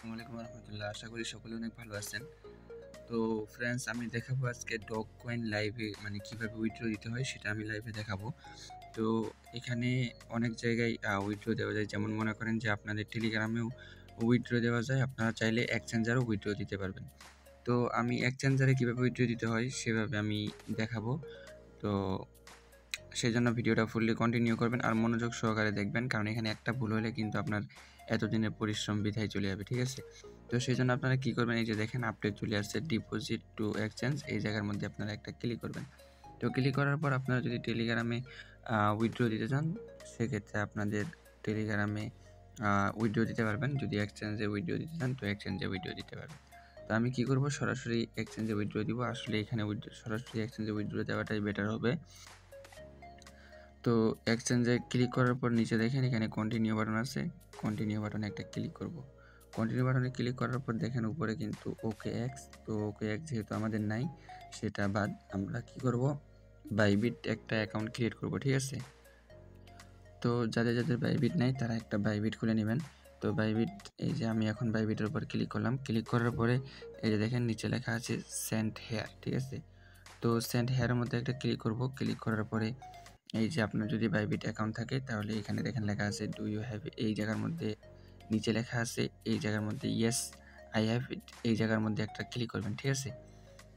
আসসালামু আলাইকুম রহমতুল্লাহ। আশা করি সকলে অনেক ভালো আছেন। তো ফ্রেন্ডস, আমি দেখাবো আজকে ডগ কয়েন লাইভে কিভাবে উইথড্র দিতে হয় সেটা আমি লাইভে দেখাবো। তো এখানে অনেক জায়গায় উইথড্র দেওয়া যায়, যেমন মনে করেন যে আপনাদের টেলিগ্রামেও উইথড্র দেওয়া যায়, আপনারা চাইলে এক্সচেঞ্জারও উইথড্র দিতে পারবেন। তো আমি এক্সচেঞ্জারে কীভাবে উইথড্র দিতে হয় সেভাবে আমি দেখাবো। তো সেই জন্য ভিডিওটা ফুললি কন্টিনিউ করবেন আর মনোযোগ সহকারে দেখবেন, কারণ এখানে একটা ভুল হলে কিন্তু আপনার এতদিনের পরিশ্রম বৃথায় চলে যাবে, ঠিক আছে? তো সেই জন্য আপনারা কী করবেন, এই যে দেখেন আপডেট চলে আসছে ডিপোজিট টু এক্সচেঞ্জ, এই জায়গার মধ্যে আপনারা একটা ক্লিক করবেন। তো ক্লিক করার পর আপনারা যদি টেলিগ্রামে উইথড্র দিতে চান সেক্ষেত্রে আপনাদের টেলিগ্রামে উইথড্র দিতে পারবেন। যদি এক্সচেঞ্জে উইথড্র দিতে চান তো এক্সচেঞ্জে উইথড্র দিতে পারবেন। তো আমি কী করব, সরাসরি এক্সচেঞ্জে উইথড্র দিব। আসলে এখানে সরাসরি এক্সচেঞ্জে উইথড্র দেওয়াটাই বেটার হবে। তো এক্সচেঞ্জে ক্লিক করার পর নিচে দেখেন এখানে কন্টিনিউ বাটন আছে, কন্টিনিউ বাটনে একটা ক্লিক করব। কন্টিনিউ বাটনে ক্লিক করার পর দেখেন উপরে কিন্তু ওকে এক্স, তো ওকে এক্স যেহেতু আমাদের নাই সেটা বাদ, আমরা কি করব, বাইবিট একটা অ্যাকাউন্ট ক্রিয়েট করব, ঠিক আছে? তো যাদের যাদের বাইবিট নাই তারা একটা বাইবিট খুলে নেবেন। তো বাইবিট, এই যে আমি এখন বাইবিটের উপর ক্লিক করলাম। ক্লিক করার পরে এই যে দেখেন নিচে লেখা আছে সেন্ড হেয়ার, ঠিক আছে? তো সেন্ড হেয়ারের মধ্যে একটা ক্লিক করব। ক্লিক করার পরে এই যে আপনার যদি বাইবিট অ্যাকাউন্ট থাকে তাহলে এখানে দেখেন লেখা আছে ডু ইউ হ্যাভ, এই জায়গার মধ্যে নিচে লেখা আছে এই জায়গার মধ্যে ইয়েস আই হ্যাভ ইট, এই জায়গার মধ্যে একটা ক্লিক করবেন, ঠিক আছে?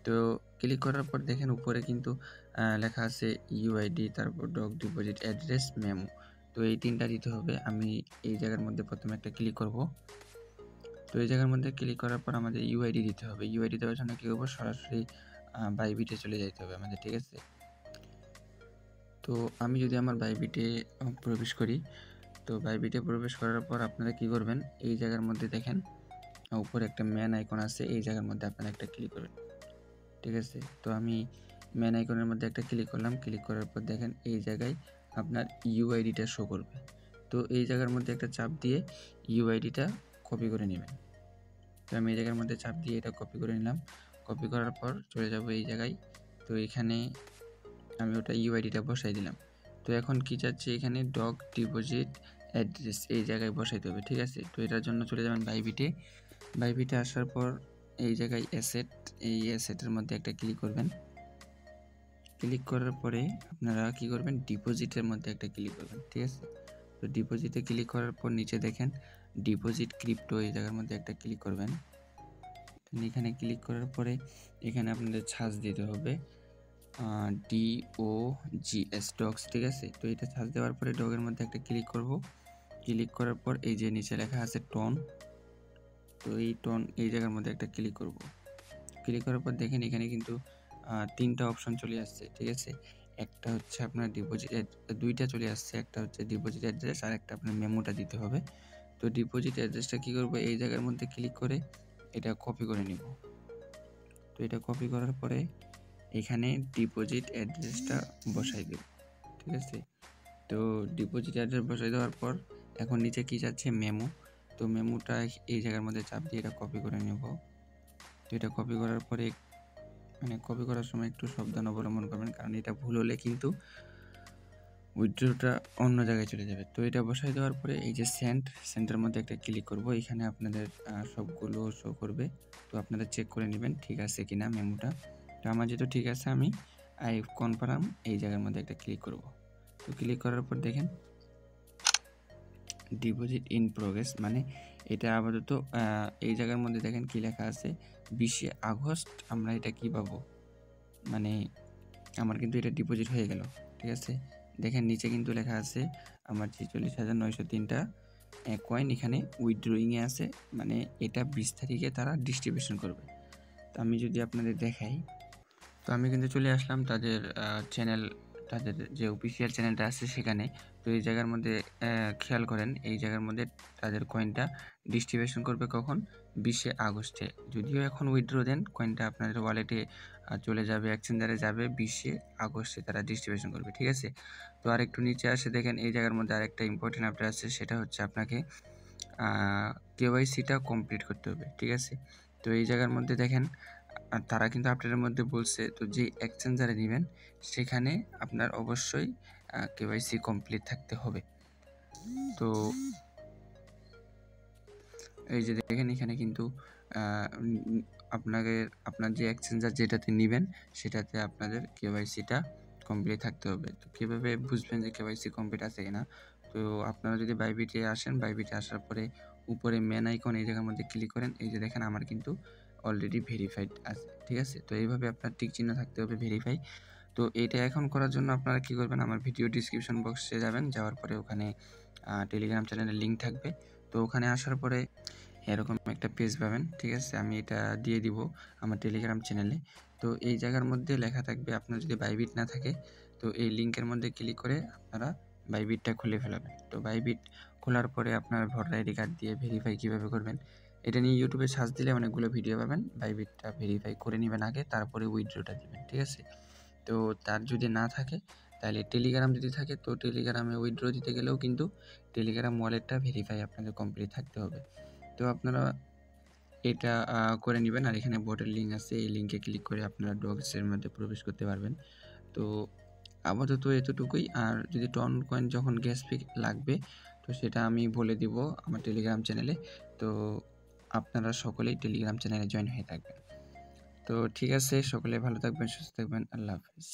তো ক্লিক করার পর দেখেন উপরে কিন্তু লেখা আছে ইউআইডি, তারপর ডগ ডিপোজিট অ্যাড্রেস, মেমো। তো এই তিনটা দিতে হবে। আমি এই জায়গার মধ্যে প্রথমে একটা ক্লিক করব। তো এই জায়গার মধ্যে ক্লিক করার পর আমাদের ইউআইডি দিতে হবে। ইউআইডি দেওয়ার জন্য কী করবো, সরাসরি বাইবিটে চলে যেতে হবে আমাদের, ঠিক আছে? তো আমি যদি আমার বাইবিটে প্রবেশ করি, তো বাইবিটে প্রবেশ করার পর আপনারা কি করবেন, এই জায়গার মধ্যে দেখেন উপরে একটা ম্যান আইকন আছে, এই জায়গার মধ্যে আপনারা একটা ক্লিক করবেন, ঠিক আছে? তো আমি ম্যান আইকনের মধ্যে একটা ক্লিক করলাম। ক্লিক করার পর দেখেন এই জায়গায় আপনার ইউআইডিটা শো করবে। তো এই জায়গার মধ্যে একটা চাপ দিয়ে ইউআইডিটা কপি করে নেবেন। তো আমি এই জায়গার মধ্যে চাপ দিয়ে এটা কপি করে নিলাম। কপি করার পর চলে যাব এই জায়গায়। তো এখানে আমি ওটা ইউআইডিটা বসাই দিলাম। তো এখন কি চাচ্ছি, এখানে ডগ ডিপোজিট অ্যাড্রেস এই জায়গায় বসাইতে হবে, ঠিক আছে? তো এটার জন্য চলে যাবেন বাইবিটে। বাইবিটে আসার পর এই জায়গায় অ্যাসেট, এই অ্যাসেটের মধ্যে একটা ক্লিক করবেন। ক্লিক করার পরে আপনারা কি করবেন, ডিপোজিটের মধ্যে একটা ক্লিক করবেন, ঠিক আছে? তো ডিপোজিটে ক্লিক করার পর নিচে দেখেন ডিপোজিট ক্রিপ্টো, এই জায়গার মধ্যে একটা ক্লিক করবেন। এখানে ক্লিক করার পরে এখানে আপনাদের সার্চ দিতে হবে DOGS ডগস, ঠিক আছে? তো এটা সার্চ দেওয়ার পরে ডগের মধ্যে একটা ক্লিক করব। ক্লিক করার পর এই যে নিচে লেখা আছে টোন, তো এই টোন এই জায়গার মধ্যে একটা ক্লিক করব। ক্লিক করার পর দেখেন এখানে কিন্তু তিনটা অপশন চলে আসছে, ঠিক আছে? একটা হচ্ছে আপনার ডিপোজিট, দুইটা চলে আসছে, একটা হচ্ছে ডিপোজিট অ্যাড্রেস আর একটা আপনার মেমোটা দিতে হবে। তো ডিপোজিট অ্যাড্রেসটা কী করবো, এই জায়গার মধ্যে ক্লিক করে এটা কপি করে নিব। তো এটা কপি করার পরে এখানে ডিপোজিট অ্যাড্রেসটা বসাই দেব, ঠিক আছে? তো ডিপোজিট অ্যাড্রেস বসাই দেওয়ার পর এখন নিচে কী যাচ্ছে, মেমো। তো মেমোটা এই জায়গার মধ্যে চাপ দিয়ে এটা কপি করে নেব। তো এটা কপি করার পরে কপি করার সময় একটু সাবধান অবলম্বন করবেন, কারণ এটা ভুল হলে কিন্তু উইথড্রটা অন্য জায়গায় চলে যাবে। তো এটা বসাই দেওয়ার পরে এই যে সেন্টের মধ্যে একটা ক্লিক করব। এখানে আপনাদের সবগুলো শো করবে, তো আপনারা চেক করে নেবেন ঠিক আছে কিনা মেমোটা। তো আমার যেহেতু ঠিক আছে আমি আই কনফার্ম এই জায়গার মধ্যে একটা ক্লিক করব। তো ক্লিক করার পর দেখেন ডিপোজিট ইন প্রোগ্রেস, মানে এটা আপাতত এই জায়গার মধ্যে দেখেন কি লেখা আছে 20 আগস্ট আমরা এটা কি পাবো, মানে আমার কিন্তু এটা ডিপোজিট হয়ে গেল, ঠিক আছে? দেখেন নিচে কিন্তু লেখা আছে আমার 46,903টা কয়েন এখানে উইথড্রয়িংয়ে আছে, মানে এটা 20 তারিখে তারা ডিস্ট্রিবিউশন করবে। তো আমি যদি আপনাদের দেখাই, তো আমি কিন্তু চলে আসলাম তাদের চ্যানেল, তাদের যে অফিসিয়াল চ্যানেলটা আছে সেখানে। তো এই জায়গার মধ্যে খেয়াল করেন এই জায়গার মধ্যে তাদের কয়েনটা ডিস্ট্রিবিউশন করবে কখন, 20 আগস্টে। যদিও এখন উইথড্র দেন কয়েনটা আপনাদের ওয়ালেটে চলে যাবে, এক্সচেঞ্জারে যাবে, 20 আগস্টে তারা ডিস্ট্রিবিউশন করবে, ঠিক আছে? তো আর একটু নিচে আসে দেখেন এই জায়গার মধ্যে আরেকটা ইম্পর্টেন্ট আপডেট আছে, সেটা হচ্ছে আপনাকে কেওয়াইসিটা কমপ্লিট করতে হবে, ঠিক আছে? তো এই জায়গার মধ্যে দেখেন তারা কিন্তু আপডেটের মধ্যে বলছে, তো যে এক্সচেঞ্জারে নেবেন সেখানে আপনার অবশ্যই কেওয়াইসি কমপ্লিট থাকতে হবে। তো এই যে দেখেন এখানে কিন্তু আপনার যে এক্সচেঞ্জার যেটাতে নেবেন সেটাতে আপনাদের কেওয়াইসিটা কমপ্লিট থাকতে হবে। তো কীভাবে বুঝবেন যে কেওয়াইসি কমপ্লিট আছে কিনা? তো আপনারা যদি বাইবিটে আসেন, বাইবিটে আসার পরে উপরে মেন আইকন এই জায়গার মধ্যে ক্লিক করেন। এই যে দেখেন আমার কিন্তু অলরেডি ভেরিফাইড আছে, ঠিক আছে? তো এইভাবে আপনার টিক চিহ্ন থাকতে হবে ভেরিফাই। তো এটা এখন করার জন্য আপনারা কী করবেন, আমার ভিডিও ডিসক্রিপশন বক্সে যাবেন, যাওয়ার পরে ওখানে টেলিগ্রাম চ্যানেলের লিঙ্ক থাকবে। তো ওখানে আসার পরে এরকম একটা পেজ পাবেন, ঠিক আছে? আমি এটা দিয়ে দিব আমার টেলিগ্রাম চ্যানেলে। তো এই জায়গার মধ্যে লেখা থাকবে, আপনার যদি বাইবিট না থাকে তো এই লিঙ্কের মধ্যে ক্লিক করে আপনারা বাইবিটটা খুলে ফেলাবেন। তো বাইবিট খোলার পরে আপনার ভোটার আইডি কার্ড দিয়ে ভেরিফাই কীভাবে করবেন এটা নিয়ে ইউটিউবে সার্চ দিলে অনেকগুলো ভিডিও পাবেন। বাইবিটটা ভেরিফাই করে নেবেন আগে, তারপরে উইথড্রটা দিবেন, ঠিক আছে? তো তার যদি না থাকে তাহলে টেলিগ্রাম যদি থাকে তো টেলিগ্রামে উইথড্র দিতে গেলেও কিন্তু টেলিগ্রাম ওয়ালেটটা ভেরিফাই আপনাদের কমপ্লিট থাকতে হবে। তো আপনারা এটা করে নেবেন। আর এখানে বোটের লিঙ্ক আছে, এই লিঙ্কে ক্লিক করে আপনারা ডগসের মধ্যে প্রবেশ করতে পারবেন। তো আপাতত এতটুকুই। আর যদি টন কয়েন যখন গ্যাস ফি লাগবে তো সেটা আমি বলে দিব আমার টেলিগ্রাম চ্যানেলে। তো আপনারা সকলেই টেলিগ্রাম চ্যানেলে জয়েন হয়ে থাকবেন। তো ঠিক আছে, সকলে ভালো থাকবেন, সুস্থ থাকবেন। আল্লাহ হাফেজ।